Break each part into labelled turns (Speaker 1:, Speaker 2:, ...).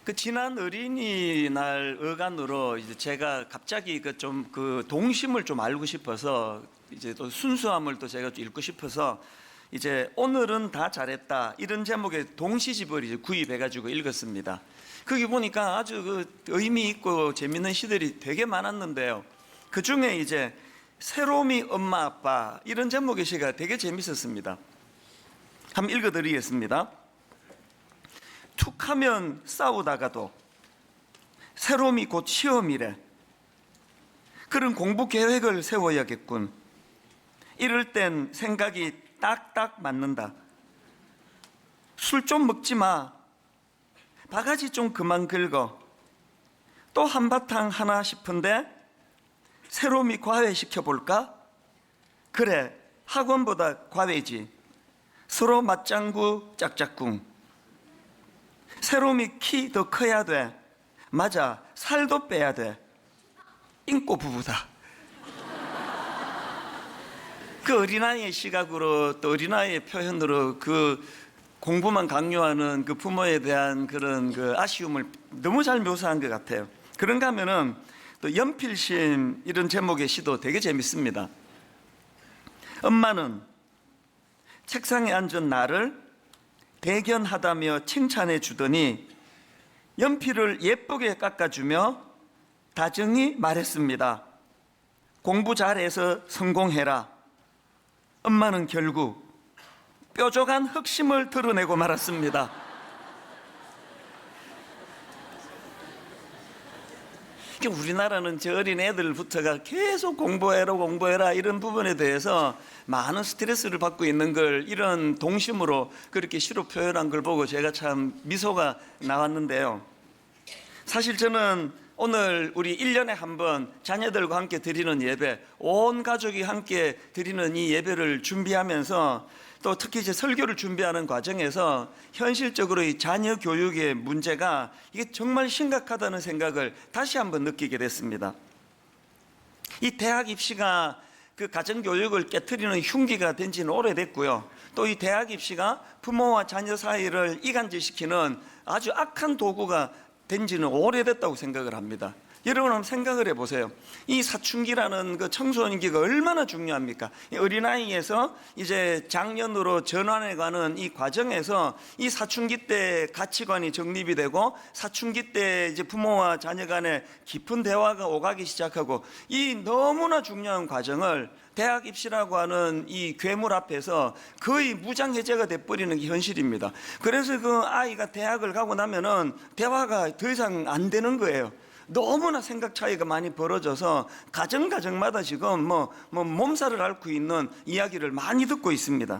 Speaker 1: 그 지난 어린이날 어간으로 이제 제가 갑자기 그 동심을 좀 알고 싶어서 이제 또 순수함을 또 제가 좀 읽고 싶어서 이제 오늘은 다 잘했다 이런 제목의 동시집을 이제 구입해가지고 읽었습니다. 거기 보니까 아주 그 의미 있고 재밌는 시들이 되게 많았는데요. 그 중에 이제 새로미 엄마 아빠 이런 제목의 시가 되게 재밌었습니다. 한번 읽어드리겠습니다. 툭하면 싸우다가도 새로미 곧 시험이래. 그런 공부 계획을 세워야겠군. 이럴 땐 생각이 딱딱 맞는다. 술 좀 먹지 마. 바가지 좀 그만 긁어. 또 한바탕 하나 싶은데 새로미 과외 시켜볼까? 그래, 학원보다 과외지. 서로 맞장구 짝짝꿍. 새로미 키 더 커야 돼. 맞아, 살도 빼야 돼. 인꼬 부부다. 그 어린아이의 시각으로 또 어린아이의 표현으로 그 공부만 강요하는 그 부모에 대한 그런 그 아쉬움을 너무 잘 묘사한 것 같아요. 그런가 하면은 또 연필심 이런 제목의 시도 되게 재밌습니다. 엄마는 책상에 앉은 나를 대견하다며 칭찬해 주더니 연필을 예쁘게 깎아주며 다정히 말했습니다. 공부 잘해서 성공해라. 엄마는 결국 뾰족한 흑심을 드러내고 말았습니다. 우리나라는 저 어린 애들부터가 계속 공부해라 이런 부분에 대해서 많은 스트레스를 받고 있는 걸 이런 동심으로 그렇게 시로 표현한 걸 보고 제가 참 미소가 나왔는데요. 사실 저는 오늘 우리 1년에 한 번 자녀들과 함께 드리는 예배, 온 가족이 함께 드리는 이 예배를 준비하면서 또 특히 이제 설교를 준비하는 과정에서 현실적으로 이 자녀 교육의 문제가 이게 정말 심각하다는 생각을 다시 한번 느끼게 됐습니다. 이 대학 입시가 그 가정교육을 깨트리는 흉기가 된 지는 오래됐고요. 또 이 대학 입시가 부모와 자녀 사이를 이간질시키는 아주 악한 도구가 된 지는 오래됐다고 생각을 합니다. 여러분 한번 생각을 해보세요. 이 사춘기라는 그 청소년기가 얼마나 중요합니까? 어린아이에서 이제 장년으로 전환해가는 이 과정에서 이 사춘기 때 가치관이 정립이 되고 사춘기 때 이제 부모와 자녀 간에 깊은 대화가 오가기 시작하고 이 너무나 중요한 과정을 대학 입시라고 하는 이 괴물 앞에서 거의 무장해제가 돼버리는 게 현실입니다. 그래서 그 아이가 대학을 가고 나면은 대화가 더 이상 안 되는 거예요. 너무나 생각 차이가 많이 벌어져서 가정마다 지금 몸살을 앓고 있는 이야기를 많이 듣고 있습니다.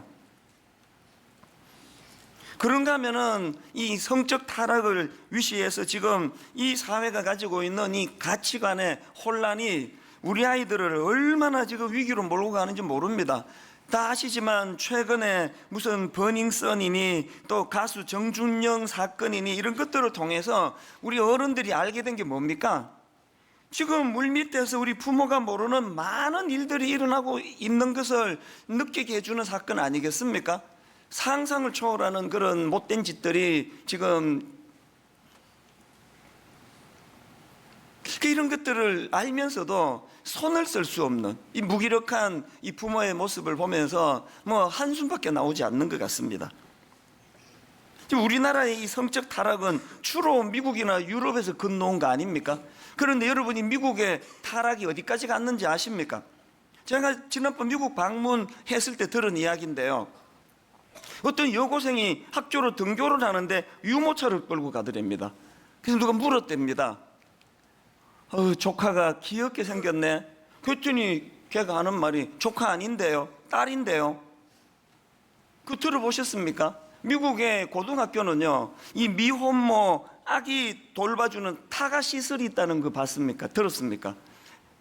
Speaker 1: 그런가 하면은 이 성적 타락을 위시해서 지금 이 사회가 가지고 있는 이 가치관의 혼란이 우리 아이들을 얼마나 지금 위기로 몰고 가는지 모릅니다. 다 아시지만 최근에 무슨 버닝썬이니 또 가수 정준영 사건이니 이런 것들을 통해서 우리 어른들이 알게 된 게 뭡니까? 지금 물밑에서 우리 부모가 모르는 많은 일들이 일어나고 있는 것을 느끼게 해주는 사건 아니겠습니까? 상상을 초월하는 그런 못된 짓들이 지금 이런 것들을 알면서도 손을 쓸 수 없는 이 무기력한 이 부모의 모습을 보면서 한숨밖에 나오지 않는 것 같습니다. 우리나라의 이 성적 타락은 주로 미국이나 유럽에서 건너온 거 아닙니까? 그런데 여러분이 미국의 타락이 어디까지 갔는지 아십니까? 제가 지난번 미국 방문했을 때 들은 이야기인데요. 어떤 여고생이 학교로 등교를 하는데 유모차를 끌고 가더랍니다. 그래서 누가 물었답니다. 조카가 귀엽게 생겼네. 그랬더니 걔가 하는 말이 조카 아닌데요, 딸인데요. 그거 들어보셨습니까? 미국의 고등학교는요, 이 미혼모 아기 돌봐주는 타가 시설이 있다는 거 봤습니까? 들었습니까?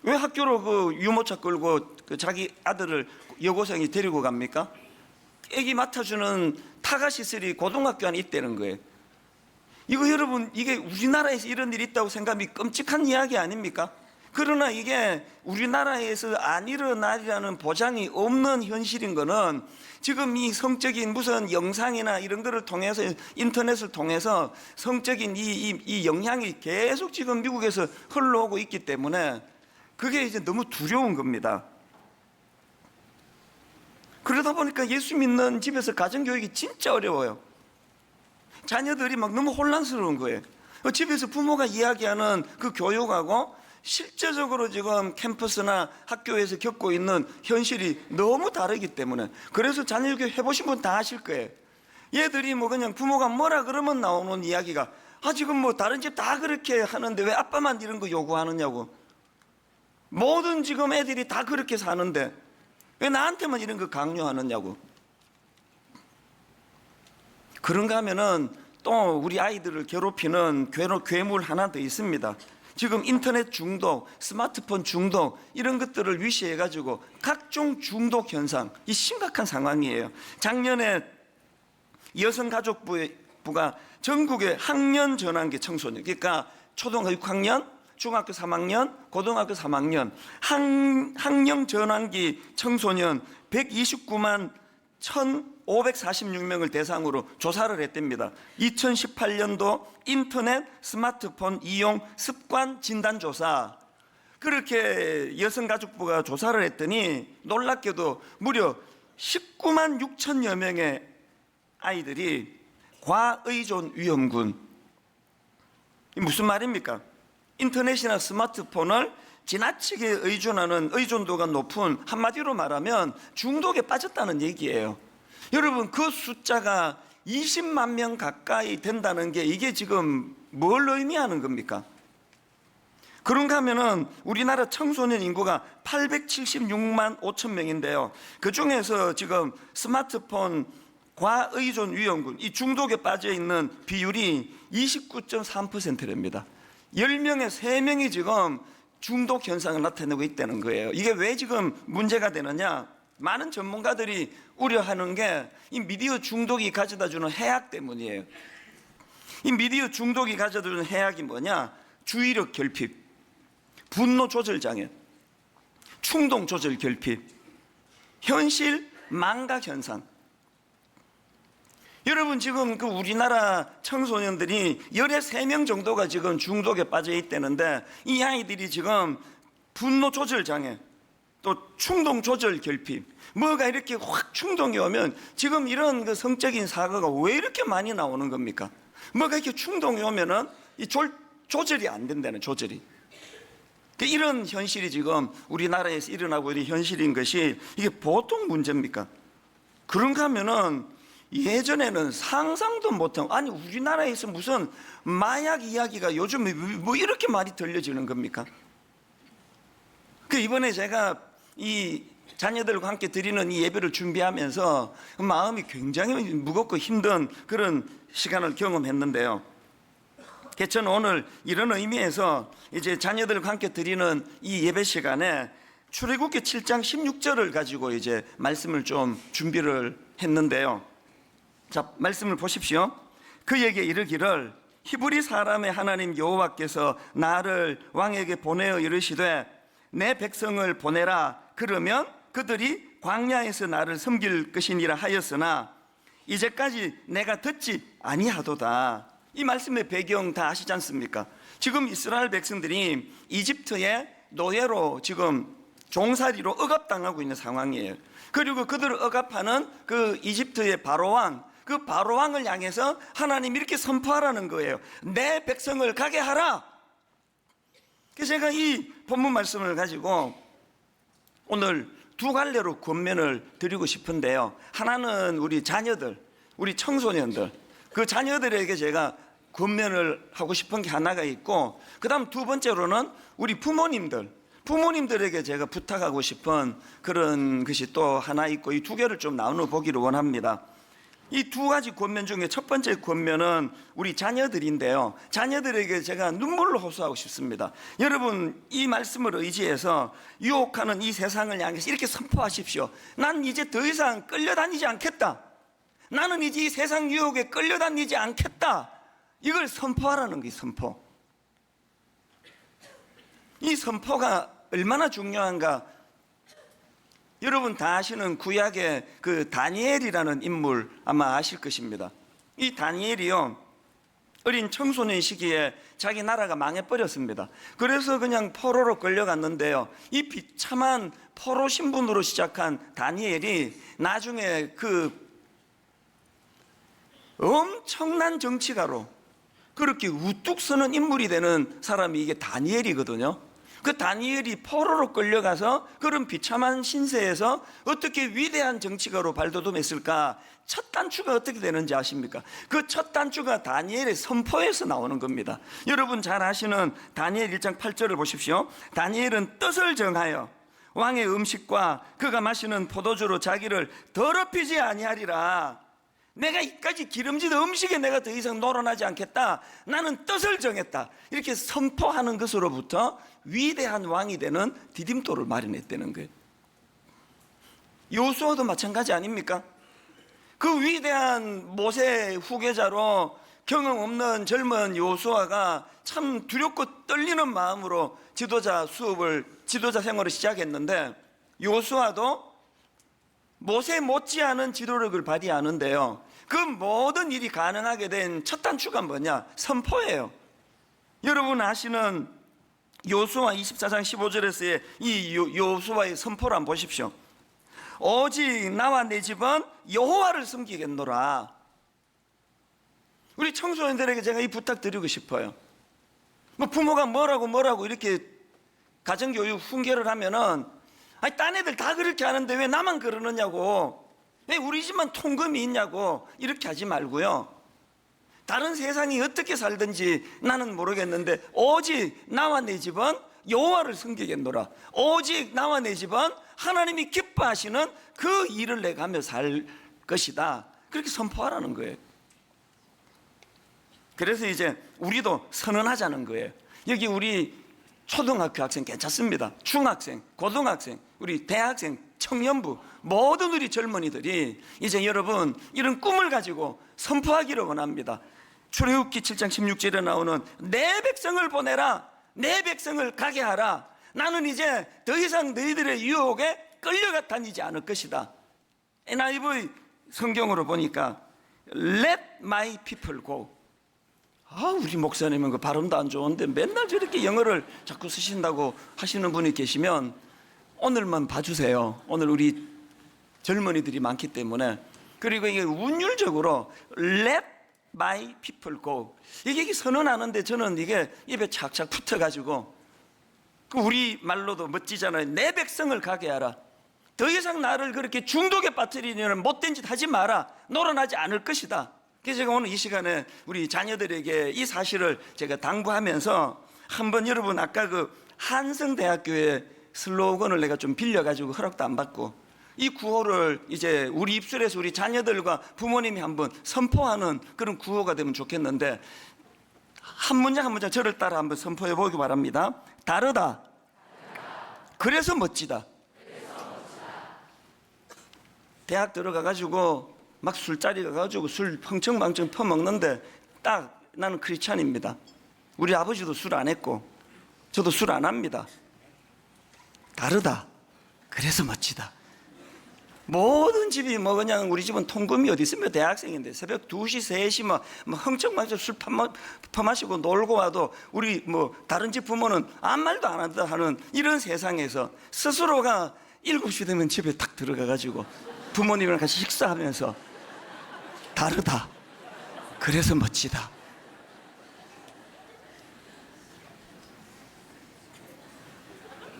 Speaker 1: 왜 학교로 그 유모차 끌고 그 자기 아들을 여고생이 데리고 갑니까? 아기 맡아주는 타가 시설이 고등학교 안에 있다는 거예요. 이거 여러분, 이게 우리나라에서 이런 일이 있다고 생각하면 끔찍한 이야기 아닙니까? 그러나 이게 우리나라에서 안 일어나리라는 보장이 없는 현실인 거는 지금 이 성적인 무슨 영상이나 이런 거를 통해서 인터넷을 통해서 성적인 이 영향이 계속 지금 미국에서 흘러오고 있기 때문에 그게 이제 너무 두려운 겁니다. 그러다 보니까 예수 믿는 집에서 가정교육이 진짜 어려워요. 자녀들이 막 너무 혼란스러운 거예요. 집에서 부모가 이야기하는 그 교육하고 실제적으로 지금 캠퍼스나 학교에서 겪고 있는 현실이 너무 다르기 때문에, 그래서 자녀교육 해보신 분 다 아실 거예요. 얘들이 뭐 그냥 부모가 뭐라 그러면 나오는 이야기가, 지금 뭐 다른 집 다 그렇게 하는데 왜 아빠만 이런 거 요구하느냐고. 모든 지금 애들이 다 그렇게 사는데 왜 나한테만 이런 거 강요하느냐고. 그런가 하면은 또 우리 아이들을 괴롭히는 괴물 하나 더 있습니다. 지금 인터넷 중독, 스마트폰 중독 이런 것들을 위시해가지고 각종 중독 현상, 이 심각한 상황이에요. 작년에 여성가족부가 전국의 학년 전환기 청소년, 그러니까 초등학교 6학년, 중학교 3학년, 고등학교 3학년 학년 전환기 청소년 129만 1,546명을 대상으로 조사를 했답니다. 2018년도 인터넷 스마트폰 이용 습관 진단조사, 그렇게 여성가족부가 조사를 했더니 놀랍게도 무려 19만 6천여 명의 아이들이 과의존 위험군. 이 무슨 말입니까? 인터넷이나 스마트폰을 지나치게 의존하는, 의존도가 높은, 한마디로 말하면 중독에 빠졌다는 얘기예요. 여러분, 그 숫자가 20만 명 가까이 된다는 게 이게 지금 뭘 의미하는 겁니까? 그런가 하면은 우리나라 청소년 인구가 876만 5천 명인데요. 그 중에서 지금 스마트폰 과의존 위험군, 이 중독에 빠져 있는 비율이 29.3%랍니다. 10명에 3명이 지금 중독 현상을 나타내고 있다는 거예요. 이게 왜 지금 문제가 되느냐? 많은 전문가들이 우려하는 게 이 미디어 중독이 가져다주는 해악 때문이에요. 이 미디어 중독이 가져다주는 해악이 뭐냐? 주의력 결핍, 분노 조절 장애, 충동 조절 결핍, 현실 망각 현상. 여러분, 지금 그 우리나라 청소년들이 13명 정도가 지금 중독에 빠져 있다는데, 이 아이들이 지금 분노 조절 장애, 또 충동 조절 결핍, 뭐가 이렇게 확 충동이 오면 지금 이런 그 성적인 사고가 왜 이렇게 많이 나오는 겁니까? 뭐가 이렇게 충동이 오면은 이 조절이 안 된다는, 조절이. 이런 현실이 지금 우리나라에서 일어나고 있는 현실인 것이 이게 보통 문제입니까? 그런가 하면은 예전에는 상상도 못한, 아니 우리나라에서 무슨 마약 이야기가 요즘 뭐 이렇게 많이 들려지는 겁니까? 이번에 제가 이 자녀들과 함께 드리는 이 예배를 준비하면서 마음이 굉장히 무겁고 힘든 그런 시간을 경험했는데요. 저는 오늘 이런 의미에서 이제 자녀들과 함께 드리는 이 예배 시간에 출애굽기 7장 16절을 가지고 이제 말씀을 좀 준비를 했는데요. 자, 말씀을 보십시오. 그에게 이르기를 히브리 사람의 하나님 여호와께서 나를 왕에게 보내어 이르시되 내 백성을 보내라. 그러면 그들이 광야에서 나를 섬길 것이니라 하였으나 이제까지 내가 듣지 아니하도다. 이 말씀의 배경 다 아시지 않습니까? 지금 이스라엘 백성들이 이집트의 노예로 지금 종살이로 억압당하고 있는 상황이에요. 그리고 그들을 억압하는 그 이집트의 바로왕, 그 바로왕을 향해서 하나님 이렇게 선포하라는 거예요. 내 백성을 가게 하라. 그래서 제가 이 본문 말씀을 가지고 오늘 두 갈래로 권면을 드리고 싶은데요. 하나는 우리 자녀들, 우리 청소년들, 그 자녀들에게 제가 권면을 하고 싶은 게 하나가 있고, 그 다음 두 번째로는 우리 부모님들에게 제가 부탁하고 싶은 그런 것이 또 하나 있고, 이 두 개를 좀 나누어 보기를 원합니다. 이 두 가지 권면 중에 첫 번째 권면은 우리 자녀들인데요. 자녀들에게 제가 눈물로 호소하고 싶습니다. 여러분, 이 말씀을 의지해서 유혹하는 이 세상을 향해서 이렇게 선포하십시오. 난 이제 더 이상 끌려다니지 않겠다. 나는 이제 이 세상 유혹에 끌려다니지 않겠다. 이걸 선포하라는 거예요, 선포. 이 선포가 얼마나 중요한가? 여러분 다 아시는 구약의 그 다니엘이라는 인물 아마 아실 것입니다. 이 다니엘이요, 어린 청소년 시기에 자기 나라가 망해버렸습니다. 그래서 그냥 포로로 끌려갔는데요, 이 비참한 포로 신분으로 시작한 다니엘이 나중에 그 엄청난 정치가로 그렇게 우뚝 서는 인물이 되는 사람이 이게 다니엘이거든요. 그 다니엘이 포로로 끌려가서 그런 비참한 신세에서 어떻게 위대한 정치가로 발돋움했을까? 첫 단추가 어떻게 되는지 아십니까? 그 첫 단추가 다니엘의 선포에서 나오는 겁니다. 여러분 잘 아시는 다니엘 1장 8절을 보십시오. 다니엘은 뜻을 정하여 왕의 음식과 그가 마시는 포도주로 자기를 더럽히지 아니하리라. 내가 이까지 기름진 음식에 내가 더 이상 노론하지 않겠다. 나는 뜻을 정했다. 이렇게 선포하는 것으로부터 위대한 왕이 되는 디딤돌을 마련했다는 거예요. 요수아도 마찬가지 아닙니까? 그 위대한 모세 후계자로 경험 없는 젊은 요수아가 참 두렵고 떨리는 마음으로 지도자 생활을 시작했는데, 요수아도 모세 못지않은 지도력을 발휘하는데요, 그 모든 일이 가능하게 된 첫 단추가 뭐냐? 선포예요. 여러분 아시는 요수아 24장 15절에서의 이 요수아의 선포를 한번 보십시오. 오직 나와 내 집은 여호와를 섬기겠노라. 우리 청소년들에게 제가 이 부탁 드리고 싶어요. 뭐 부모가 뭐라고 이렇게 가정교육 훈계를 하면은, 아니 딴 애들 다 그렇게 하는데 왜 나만 그러느냐고, 왜 우리 집만 통금이 있냐고 이렇게 하지 말고요, 다른 세상이 어떻게 살든지 나는 모르겠는데 오직 나와 내 집은 여호와를 섬기겠노라. 오직 나와 내 집은 하나님이 기뻐하시는 그 일을 내가 하며 살 것이다. 그렇게 선포하라는 거예요. 그래서 이제 우리도 선언하자는 거예요. 여기 우리 초등학교 학생 괜찮습니다. 중학생, 고등학생, 우리 대학생, 청년부 모든 우리 젊은이들이 이제 여러분 이런 꿈을 가지고 선포하기를 원합니다. 출애굽기 7장 16절에 나오는 내 백성을 보내라, 내 백성을 가게 하라. 나는 이제 더 이상 너희들의 유혹에 끌려가 다니지 않을 것이다. NIV 성경으로 보니까 Let my people go. 우리 목사님은 그 발음도 안 좋은데 맨날 저렇게 영어를 자꾸 쓰신다고 하시는 분이 계시면 오늘만 봐주세요. 오늘 우리 젊은이들이 많기 때문에. 그리고 이게 운율적으로 Let my people go, 이게 선언하는데 저는 이게 입에 착착 붙어가지고, 우리 말로도 멋지잖아요. 내 백성을 가게 하라. 더 이상 나를 그렇게 중독에 빠뜨리는 못된 짓 하지 마라. 노론하지 않을 것이다. 그래서 제가 오늘 이 시간에 우리 자녀들에게 이 사실을 제가 당부하면서, 한번 여러분 아까 그 한성대학교의 슬로건을 내가 좀 빌려가지고 허락도 안 받고 이 구호를 이제 우리 입술에서 우리 자녀들과 부모님이 한번 선포하는 그런 구호가 되면 좋겠는데, 한 문장 한 문장 저를 따라 한번 선포해 보기 바랍니다. 다르다. 그래서 멋지다. 대학 들어가가지고 막 술자리 가가지고 술 펑청망청 퍼먹는데 딱 나는 크리스찬입니다. 우리 아버지도 술 안 했고 저도 술 안 합니다. 다르다. 그래서 멋지다. 모든 집이 뭐 그냥, 우리 집은 통금이 어디 있습니까? 대학생인데 새벽 2시, 3시 뭐 흥청망청 술 퍼마시고 놀고 와도 우리 뭐 다른 집 부모는 아무 말도 안 한다 하는 이런 세상에서 스스로가 7시 되면 집에 탁 들어가가지고 부모님이랑 같이 식사하면서 다르다. 그래서 멋지다.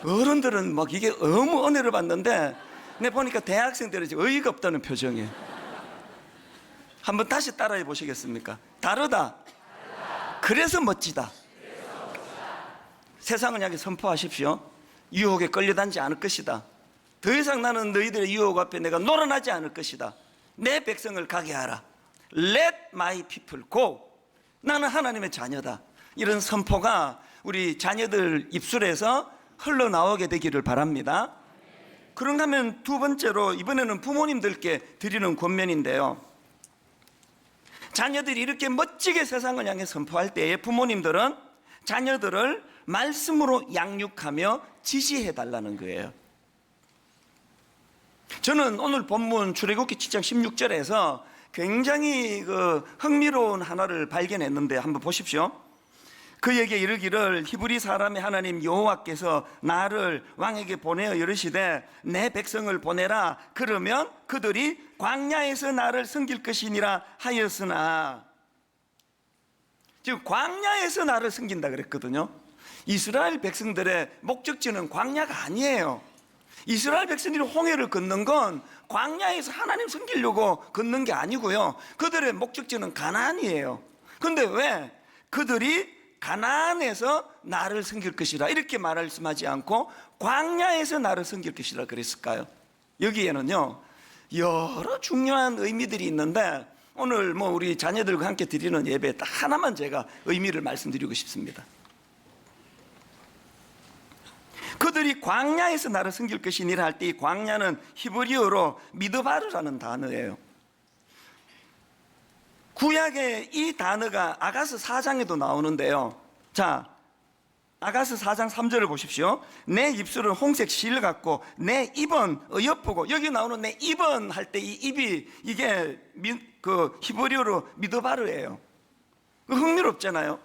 Speaker 1: 어른들은 막 이게 너무 은혜를 받는데, 내 보니까 대학생들은 지금 어이가 없다는 표정이에요. 한번 다시 따라해 보시겠습니까? 다르다. 그래서 멋지다. 세상을 향해 선포하십시오. 유혹에 끌려다니지 않을 것이다. 더 이상 나는 너희들의 유혹 앞에 내가 노란하지 않을 것이다. 내 백성을 가게 하라. Let my people go. 나는 하나님의 자녀다. 이런 선포가 우리 자녀들 입술에서 흘러나오게 되기를 바랍니다. 그런가 하면 두 번째로, 이번에는 부모님들께 드리는 권면인데요, 자녀들이 이렇게 멋지게 세상을 향해 선포할 때에 부모님들은 자녀들을 말씀으로 양육하며 지시해 달라는 거예요. 저는 오늘 본문 출애굽기 7장 16절에서 굉장히 흥미로운 하나를 발견했는데 한번 보십시오. 그에게 이르기를 히브리 사람의 하나님 여호와께서 나를 왕에게 보내어 이르시되 내 백성을 보내라. 그러면 그들이 광야에서 나를 섬길 것이니라 하였으나, 즉 광야에서 나를 섬긴다 그랬거든요. 이스라엘 백성들의 목적지는 광야가 아니에요. 이스라엘 백성들이 홍해를 걷는 건 광야에서 하나님 섬기려고 걷는 게 아니고요, 그들의 목적지는 가나안이에요. 그런데 왜 그들이 가나안에서 나를 섬길 것이라 이렇게 말씀하지 않고 광야에서 나를 섬길 것이라 그랬을까요? 여기에는요 여러 중요한 의미들이 있는데 오늘 우리 자녀들과 함께 드리는 예배에 딱 하나만 제가 의미를 말씀드리고 싶습니다. 그들이 광야에서 나를 섬길 것이니라 할 때 이 광야는 히브리어로 미드바르라는 단어예요. 구약의 이 단어가 아가서 4장에도 나오는데요. 자, 아가서 4장 3절을 보십시오. 내 입술은 홍색 실 같고 내 입은 어여쁘고, 여기 나오는 내 입은 할 때 이 입이 이게 히브리어로 미드바르예요. 흥미롭잖아요.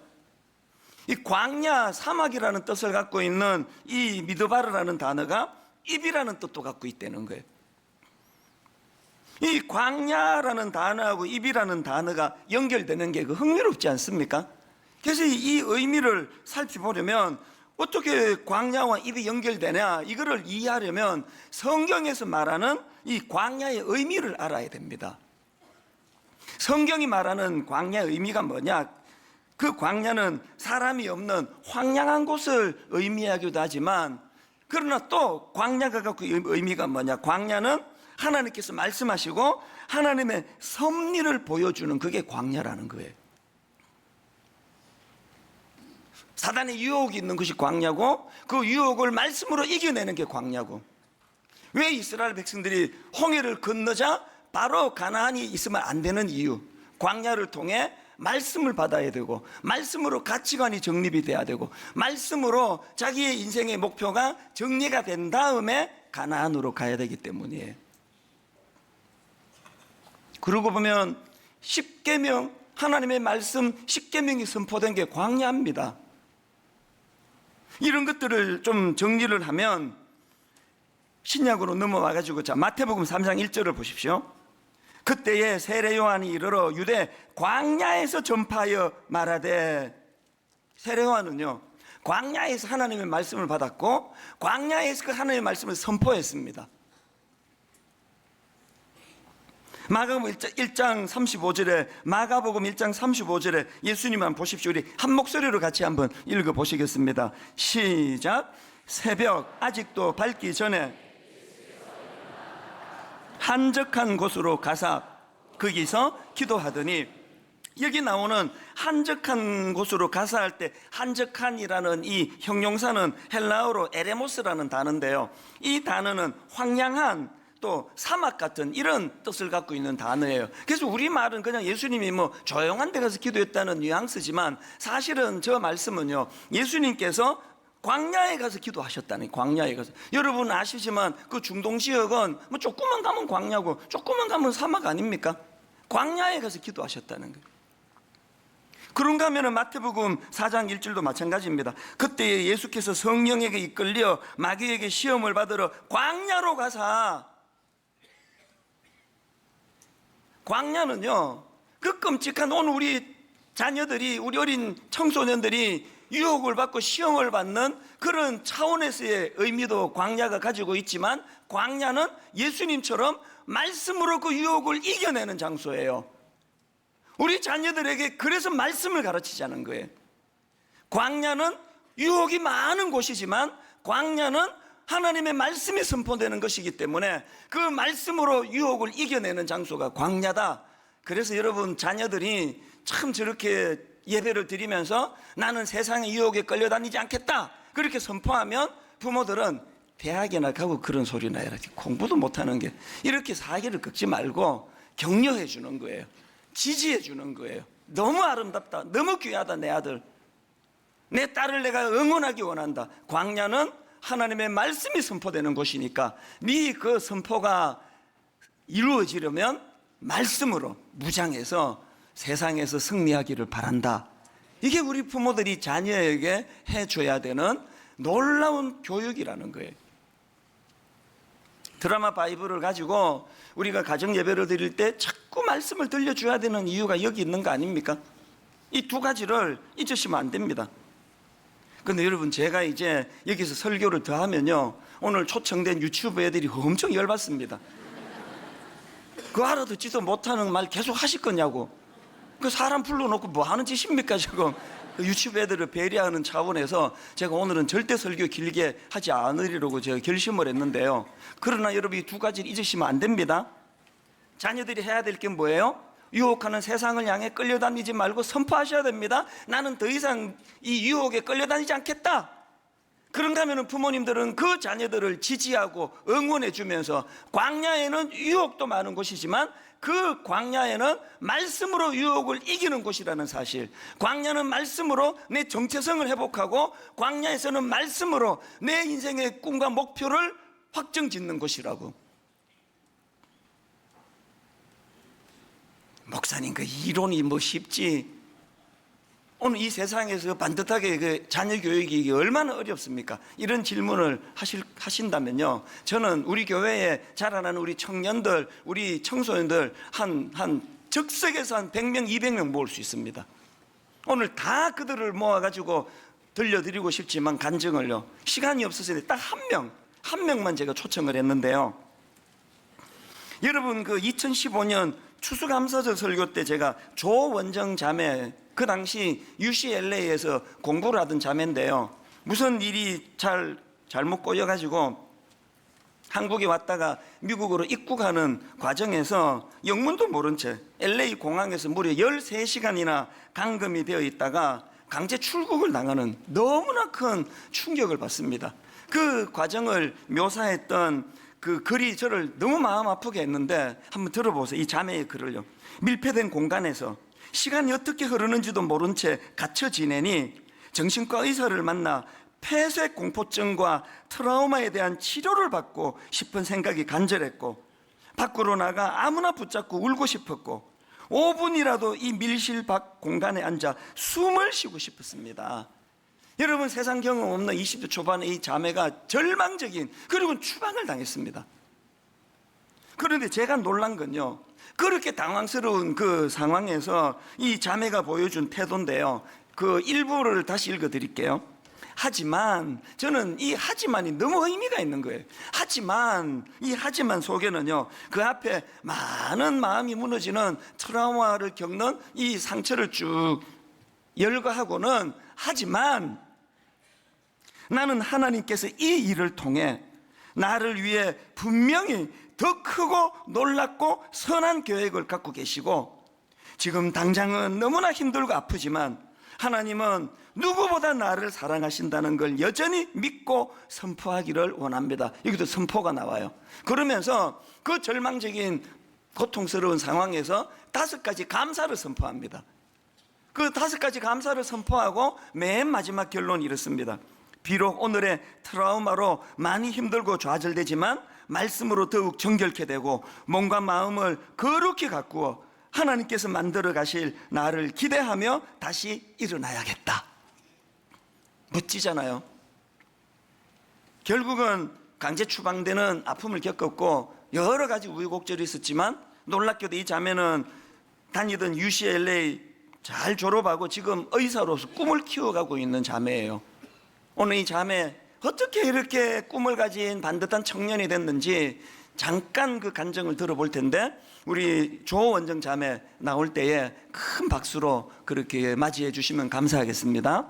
Speaker 1: 이 광야, 사막이라는 뜻을 갖고 있는 이 미드바르라는 단어가 입이라는 뜻도 갖고 있다는 거예요. 이 광야라는 단어하고 입이라는 단어가 연결되는 게 흥미롭지 않습니까? 그래서 이 의미를 살펴보려면 어떻게 광야와 입이 연결되냐, 이거를 이해하려면 성경에서 말하는 이 광야의 의미를 알아야 됩니다. 성경이 말하는 광야의 의미가 뭐냐? 그 광야는 사람이 없는 황량한 곳을 의미하기도 하지만, 그러나 또 광야가 갖고 의미가 뭐냐? 광야는 하나님께서 말씀하시고 하나님의 섭리를 보여주는, 그게 광야라는 거예요. 사단의 유혹이 있는 것이 광야고, 그 유혹을 말씀으로 이겨내는 게 광야고, 왜 이스라엘 백성들이 홍해를 건너자 바로 가나안이 있으면 안 되는 이유, 광야를 통해 말씀을 받아야 되고, 말씀으로 가치관이 정립이 돼야 되고, 말씀으로 자기의 인생의 목표가 정리가 된 다음에 가나안으로 가야 되기 때문이에요. 그러고 보면 십계명, 하나님의 말씀 십계명이 선포된 게 광야입니다. 이런 것들을 좀 정리를 하면 신약으로 넘어와 가지고, 자, 마태복음 3장 1절을 보십시오. 그때에 세례 요한이 이르러 유대 광야에서 전파하여 말하되, 세례 요한은요 광야에서 하나님의 말씀을 받았고 광야에서 그 하나님의 말씀을 선포했습니다. 마가복음 1장 35절에, 마가복음 1장 35절에 예수님만 보십시오. 우리 한 목소리로 같이 한번 읽어보시겠습니다. 시작. 새벽 아직도 밝기 전에 한적한 곳으로 가사 거기서 기도하더니, 여기 나오는 한적한 곳으로 가사 할 때 한적한이라는 이 형용사는 헬라어로 에레모스라는 단어인데요, 이 단어는 황량한, 또 사막 같은 이런 뜻을 갖고 있는 단어예요. 그래서 우리말은 그냥 예수님이 조용한 데 가서 기도했다는 뉘앙스지만, 사실은 저 말씀은요 예수님께서 광야에 가서 기도하셨다니. 광야에 가서, 여러분 아시지만 그 중동 지역은 조금만 가면 광야고 조금만 가면 사막 아닙니까? 광야에 가서 기도하셨다는 거예요. 그런가 하면 마태복음 4장 1절도 마찬가지입니다. 그때 예수께서 성령에게 이끌려 마귀에게 시험을 받으러 광야로 가사, 광야는요 그 끔찍한, 오늘 우리 자녀들이, 우리 어린 청소년들이 유혹을 받고 시험을 받는 그런 차원에서의 의미도 광야가 가지고 있지만, 광야는 예수님처럼 말씀으로 그 유혹을 이겨내는 장소예요. 우리 자녀들에게 그래서 말씀을 가르치자는 거예요. 광야는 유혹이 많은 곳이지만 광야는 하나님의 말씀이 선포되는 것이기 때문에 그 말씀으로 유혹을 이겨내는 장소가 광야다. 그래서 여러분 자녀들이 참 저렇게 예배를 드리면서 나는 세상의 유혹에 끌려다니지 않겠다 그렇게 선포하면, 부모들은 대학이나 가고 그런 소리나 해라, 공부도 못하는 게, 이렇게 사기를 꺾지 말고 격려해 주는 거예요. 지지해 주는 거예요. 너무 아름답다, 너무 귀하다 내 아들. 내 딸을 내가 응원하기 원한다. 광야는 하나님의 말씀이 선포되는 곳이니까 네 그 선포가 이루어지려면 말씀으로 무장해서 세상에서 승리하기를 바란다. 이게 우리 부모들이 자녀에게 해줘야 되는 놀라운 교육이라는 거예요. 드라마 바이블을 가지고 우리가 가정 예배를 드릴 때 자꾸 말씀을 들려줘야 되는 이유가 여기 있는 거 아닙니까? 이 두 가지를 잊으시면 안 됩니다. 근데 여러분, 제가 이제 여기서 설교를 더 하면요, 오늘 초청된 유튜브 애들이 엄청 열받습니다. 그 알아듣지도 못하는 말 계속 하실 거냐고. 그 사람 불러놓고 뭐 하는 짓입니까 지금. 유튜브 애들을 배려하는 차원에서 제가 오늘은 절대 설교 길게 하지 않으리라고 제가 결심을 했는데요. 그러나 여러분, 이 두 가지를 잊으시면 안 됩니다. 자녀들이 해야 될 게 뭐예요? 유혹하는 세상을 향해 끌려다니지 말고 선포하셔야 됩니다. 나는 더 이상 이 유혹에 끌려다니지 않겠다. 그런가 하면 부모님들은 그 자녀들을 지지하고 응원해 주면서, 광야에는 유혹도 많은 곳이지만 그 광야에는 말씀으로 유혹을 이기는 곳이라는 사실, 광야는 말씀으로 내 정체성을 회복하고 광야에서는 말씀으로 내 인생의 꿈과 목표를 확정짓는 곳이라고. 목사님, 그 이론이 뭐 쉽지? 오늘 이 세상에서 반듯하게 그 자녀 교육이 얼마나 어렵습니까? 이런 질문을 하신다면요, 저는 우리 교회에 자라나는 우리 청년들, 우리 청소년들 한 적석에서 한 100명, 200명 모을 수 있습니다. 오늘 다 그들을 모아가지고 들려드리고 싶지만 간증을요, 시간이 없어서 딱 한 명만 제가 초청을 했는데요. 여러분, 그 2015년 추수감사절 설교 때 제가 조원정 자매, 그 당시 UCLA에서 공부를 하던 자매인데요, 무슨 일이 잘못 꼬여가지고 한국에 왔다가 미국으로 입국하는 과정에서 영문도 모른 채 LA 공항에서 무려 13시간이나 감금이 되어 있다가 강제 출국을 당하는 너무나 큰 충격을 받습니다. 그 과정을 묘사했던 그 글이 저를 너무 마음 아프게 했는데, 한번 들어보세요. 이 자매의 글을요. 밀폐된 공간에서 시간이 어떻게 흐르는지도 모른 채 갇혀 지내니 정신과 의사를 만나 폐쇄 공포증과 트라우마에 대한 치료를 받고 싶은 생각이 간절했고, 밖으로 나가 아무나 붙잡고 울고 싶었고, 5분이라도 이 밀실 밖 공간에 앉아 숨을 쉬고 싶었습니다. 여러분, 세상 경험 없는 20대 초반의 이 자매가 절망적인, 그리고 추방을 당했습니다. 그런데 제가 놀란 건요, 그렇게 당황스러운 그 상황에서 이 자매가 보여준 태도인데요, 그 일부를 다시 읽어드릴게요. 하지만, 저는 이 하지만이 너무 의미가 있는 거예요. 하지만, 이 하지만 속에는요, 그 앞에 많은 마음이 무너지는 트라우마를 겪는 이 상처를 쭉 열거하고는, 하지만 나는 하나님께서 이 일을 통해 나를 위해 분명히 더 크고 놀랍고 선한 계획을 갖고 계시고, 지금 당장은 너무나 힘들고 아프지만 하나님은 누구보다 나를 사랑하신다는 걸 여전히 믿고 선포하기를 원합니다. 여기도 선포가 나와요. 그러면서 그 절망적인 고통스러운 상황에서 5가지 감사를 선포합니다. 그 5가지 감사를 선포하고 맨 마지막 결론이 이렇습니다. 비록 오늘의 트라우마로 많이 힘들고 좌절되지만 말씀으로 더욱 정결케 되고 몸과 마음을 거룩히 가꾸어 하나님께서 만들어 가실 나를 기대하며 다시 일어나야겠다. 멋지잖아요. 결국은 강제 추방되는 아픔을 겪었고 여러 가지 우여곡절이 있었지만, 놀랍게도 이 자매는 다니던 UCLA 잘 졸업하고 지금 의사로서 꿈을 키워가고 있는 자매예요. 오늘 이 자매, 어떻게 이렇게 꿈을 가진 반듯한 청년이 됐는지 잠깐 그 간증을 들어볼 텐데, 우리 조원정 자매 나올 때에 큰 박수로 그렇게 맞이해 주시면 감사하겠습니다.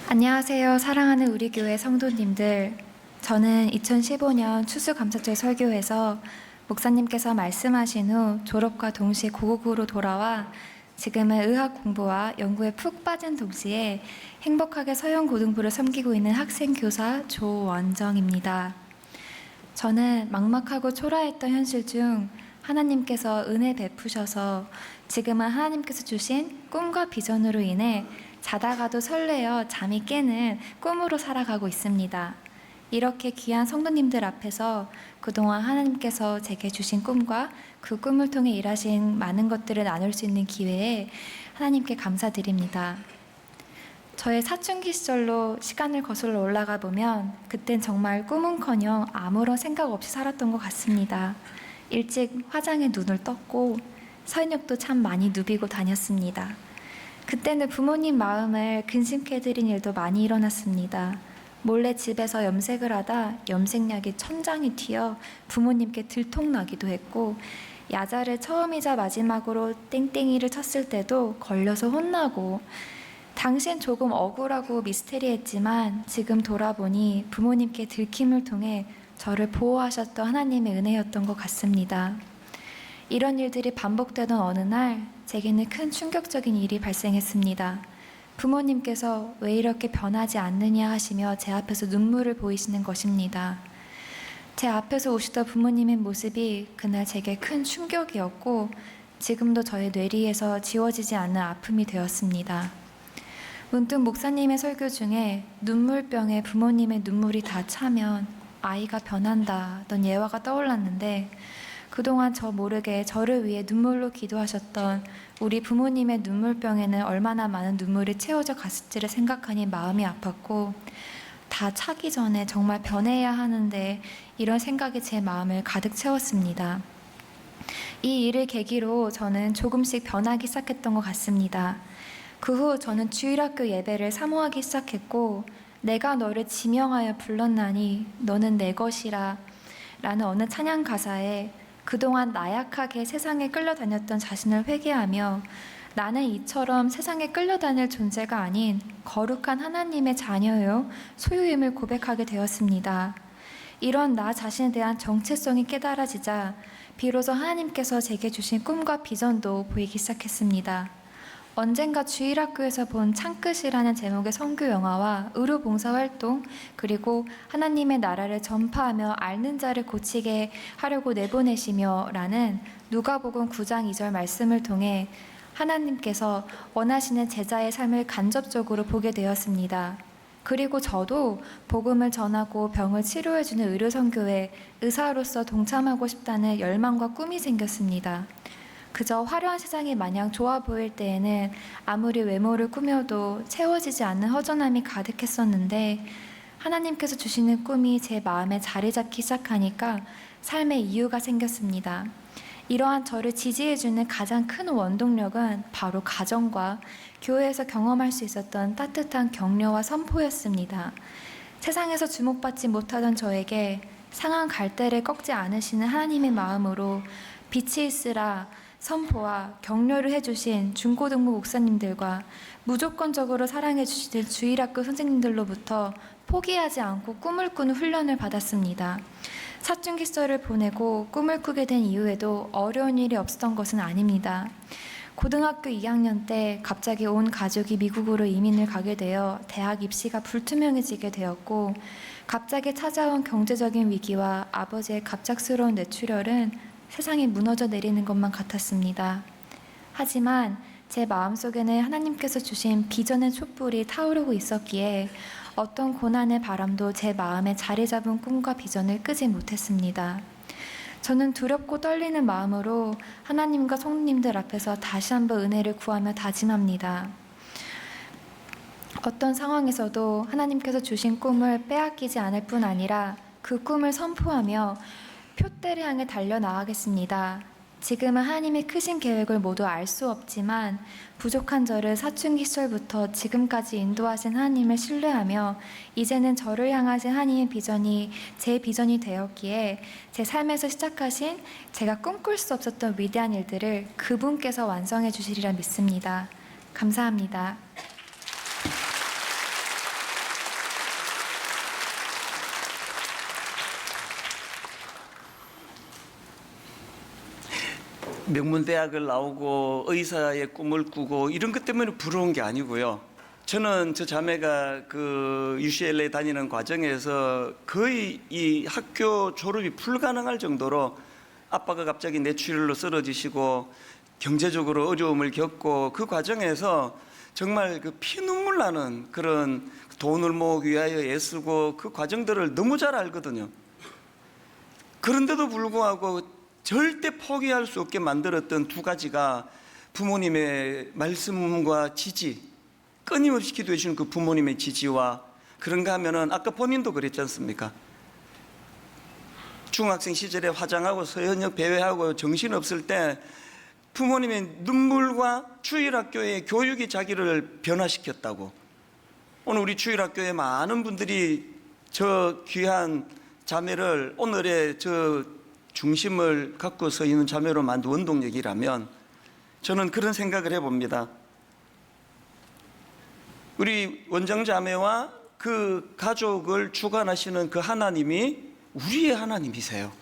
Speaker 2: 안녕하세요. 사랑하는 우리 교회 성도님들, 저는 2015년 추수감사절 설교에서 목사님께서 말씀하신 후 졸업과 동시에 고국으로 돌아와 지금은 의학 공부와 연구에 푹 빠진 동시에 행복하게 서영고등부를 섬기고 있는 학생 교사 조원정입니다. 저는 막막하고 초라했던 현실 중 하나님께서 은혜 베푸셔서 지금은 하나님께서 주신 꿈과 비전으로 인해 자다가도 설레어 잠이 깨는 꿈으로 살아가고 있습니다. 이렇게 귀한 성도님들 앞에서 그동안 하나님께서 제게 주신 꿈과 그 꿈을 통해 일하신 많은 것들을 나눌 수 있는 기회에 하나님께 감사드립니다. 저의 사춘기 시절로 시간을 거슬러 올라가 보면 그땐 정말 꿈은커녕 아무런 생각 없이 살았던 것 같습니다. 일찍 화장에 눈을 떴고 서인역도 참 많이 누비고 다녔습니다. 그때는 부모님 마음을 근심케 해드린 일도 많이 일어났습니다. 몰래 집에서 염색을 하다 염색약이 천장이 튀어 부모님께 들통나기도 했고, 야자를 처음이자 마지막으로 땡땡이를 쳤을 때도 걸려서 혼나고, 당시엔 조금 억울하고 미스테리했지만 지금 돌아보니 부모님께 들킴을 통해 저를 보호하셨던 하나님의 은혜였던 것 같습니다. 이런 일들이 반복되던 어느 날 제게는 큰 충격적인 일이 발생했습니다. 부모님께서 왜 이렇게 변하지 않느냐 하시며 제 앞에서 눈물을 보이시는 것입니다. 제 앞에서 오시던 부모님의 모습이 그날 제게 큰 충격이었고 지금도 저의 뇌리에서 지워지지 않는 아픔이 되었습니다. 문득 목사님의 설교 중에 눈물병에 부모님의 눈물이 다 차면 아이가 변한다던 예화가 떠올랐는데, 그동안 저 모르게 저를 위해 눈물로 기도하셨던 우리 부모님의 눈물병에는 얼마나 많은 눈물이 채워져 갔을지를 생각하니 마음이 아팠고, 다 차기 전에 정말 변해야 하는데 이런 생각이 제 마음을 가득 채웠습니다. 이 일을 계기로 저는 조금씩 변하기 시작했던 것 같습니다. 그 후 저는 주일학교 예배를 사모하기 시작했고, 내가 너를 지명하여 불렀나니 너는 내 것이라 라는 어느 찬양 가사에 그동안 나약하게 세상에 끌려다녔던 자신을 회개하며 나는 이처럼 세상에 끌려다닐 존재가 아닌 거룩한 하나님의 자녀요 소유임을 고백하게 되었습니다. 이런 나 자신에 대한 정체성이 깨달아지자 비로소 하나님께서 제게 주신 꿈과 비전도 보이기 시작했습니다. 언젠가 주일학교에서 본 창끝이라는 제목의 선교 영화와 의료 봉사 활동, 그리고 하나님의 나라를 전파하며 앓는 자를 고치게 하려고 내보내시며 라는 누가복음 9장 2절 말씀을 통해 하나님께서 원하시는 제자의 삶을 간접적으로 보게 되었습니다. 그리고 저도 복음을 전하고 병을 치료해주는 의료 선교에 의사로서 동참하고 싶다는 열망과 꿈이 생겼습니다. 그저 화려한 세상이 마냥 좋아 보일 때에는 아무리 외모를 꾸며도 채워지지 않는 허전함이 가득했었는데, 하나님께서 주시는 꿈이 제 마음에 자리 잡기 시작하니까 삶의 이유가 생겼습니다. 이러한 저를 지지해주는 가장 큰 원동력은 바로 가정과 교회에서 경험할 수 있었던 따뜻한 격려와 선포였습니다. 세상에서 주목받지 못하던 저에게 상한 갈대를 꺾지 않으시는 하나님의 마음으로 빛이 있으라 선포와 격려를 해주신 중고등부 목사님들과 무조건적으로 사랑해주시는 주일학교 선생님들로부터 포기하지 않고 꿈을 꾸는 훈련을 받았습니다. 사춘기 시절을 보내고 꿈을 꾸게 된 이후에도 어려운 일이 없었던 것은 아닙니다. 고등학교 2학년 때 갑자기 온 가족이 미국으로 이민을 가게 되어 대학 입시가 불투명해지게 되었고, 갑자기 찾아온 경제적인 위기와 아버지의 갑작스러운 뇌출혈은 세상이 무너져 내리는 것만 같았습니다. 하지만 제 마음속에는 하나님께서 주신 비전의 촛불이 타오르고 있었기에 어떤 고난의 바람도 제 마음에 자리 잡은 꿈과 비전을 끄지 못했습니다. 저는 두렵고 떨리는 마음으로 하나님과 성도님들 앞에서 다시 한번 은혜를 구하며 다짐합니다. 어떤 상황에서도 하나님께서 주신 꿈을 빼앗기지 않을 뿐 아니라 그 꿈을 선포하며 표대를 향해 달려나가겠습니다. 지금은 하나님의 크신 계획을 모두 알 수 없지만 부족한 저를 사춘기 시절부터 지금까지 인도하신 하나님을 신뢰하며 이제는 저를 향하신 하나님의 비전이 제 비전이 되었기에 제 삶에서 시작하신 제가 꿈꿀 수 없었던 위대한 일들을 그분께서 완성해 주시리라 믿습니다. 감사합니다.
Speaker 1: 명문대학을 나오고 의사의 꿈을 꾸고 이런 것 때문에 부러운 게 아니고요. 저는 저 자매가 그 UCLA 다니는 과정에서 거의 이 학교 졸업이 불가능할 정도로 아빠가 갑자기 뇌출혈로 쓰러지시고 경제적으로 어려움을 겪고 그 과정에서 정말 그 피눈물 나는 그런 돈을 모으기 위하여 애쓰고 그 과정들을 너무 잘 알거든요. 그런데도 불구하고 절대 포기할 수 없게 만들었던 두 가지가 부모님의 말씀과 지지, 끊임없이 기도해 주시는 그 부모님의 지지와, 그런가 하면은 아까 본인도 그랬지 않습니까? 중학생 시절에 화장하고 서현역 배회하고 정신없을 때 부모님의 눈물과 주일학교의 교육이 자기를 변화시켰다고. 오늘 우리 주일학교에 많은 분들이 저 귀한 자매를 오늘의 저 중심을 갖고 서 있는 자매로 만든 원동력이라면 저는 그런 생각을 해봅니다. 우리 원정자매와 그 가족을 주관하시는 그 하나님이 우리의 하나님이세요.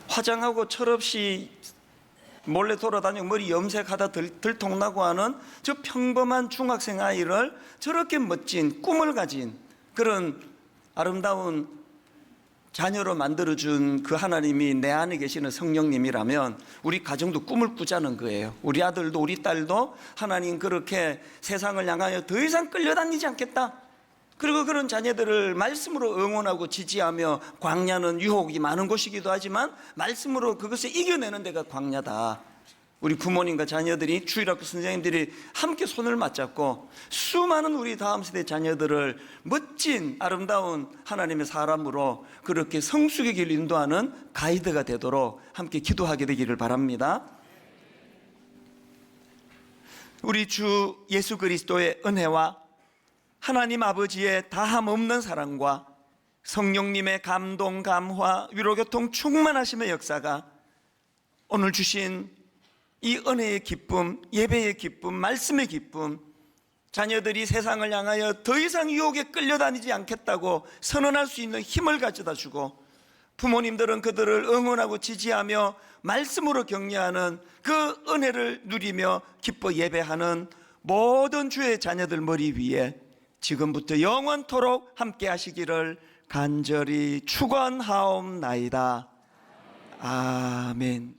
Speaker 1: 화장하고 철없이 몰래 돌아다니고 머리 염색하다 들통나고 하는 저 평범한 중학생 아이를 저렇게 멋진 꿈을 가진 그런 아름다운 자녀로 만들어준 그 하나님이 내 안에 계시는 성령님이라면 우리 가정도 꿈을 꾸자는 거예요. 우리 아들도 우리 딸도 하나님 그렇게 세상을 향하여 더 이상 끌려다니지 않겠다. 그리고 그런 자녀들을 말씀으로 응원하고 지지하며, 광야는 유혹이 많은 곳이기도 하지만 말씀으로 그것을 이겨내는 데가 광야다. 우리 부모님과 자녀들이, 주일학교 선생님들이 함께 손을 맞잡고 수많은 우리 다음 세대 자녀들을 멋진 아름다운 하나님의 사람으로 그렇게 성숙의 길 인도하는 가이드가 되도록 함께 기도하게 되기를 바랍니다. 우리 주 예수 그리스도의 은혜와 하나님 아버지의 다함 없는 사랑과 성령님의 감동, 감화, 위로교통 충만하심의 역사가 오늘 주신 이 은혜의 기쁨, 예배의 기쁨, 말씀의 기쁨, 자녀들이 세상을 향하여 더 이상 유혹에 끌려다니지 않겠다고 선언할 수 있는 힘을 가져다 주고, 부모님들은 그들을 응원하고 지지하며 말씀으로 격려하는 그 은혜를 누리며 기뻐 예배하는 모든 주의 자녀들 머리 위에 지금부터 영원토록 함께 하시기를 간절히 축원하옵나이다. 아멘.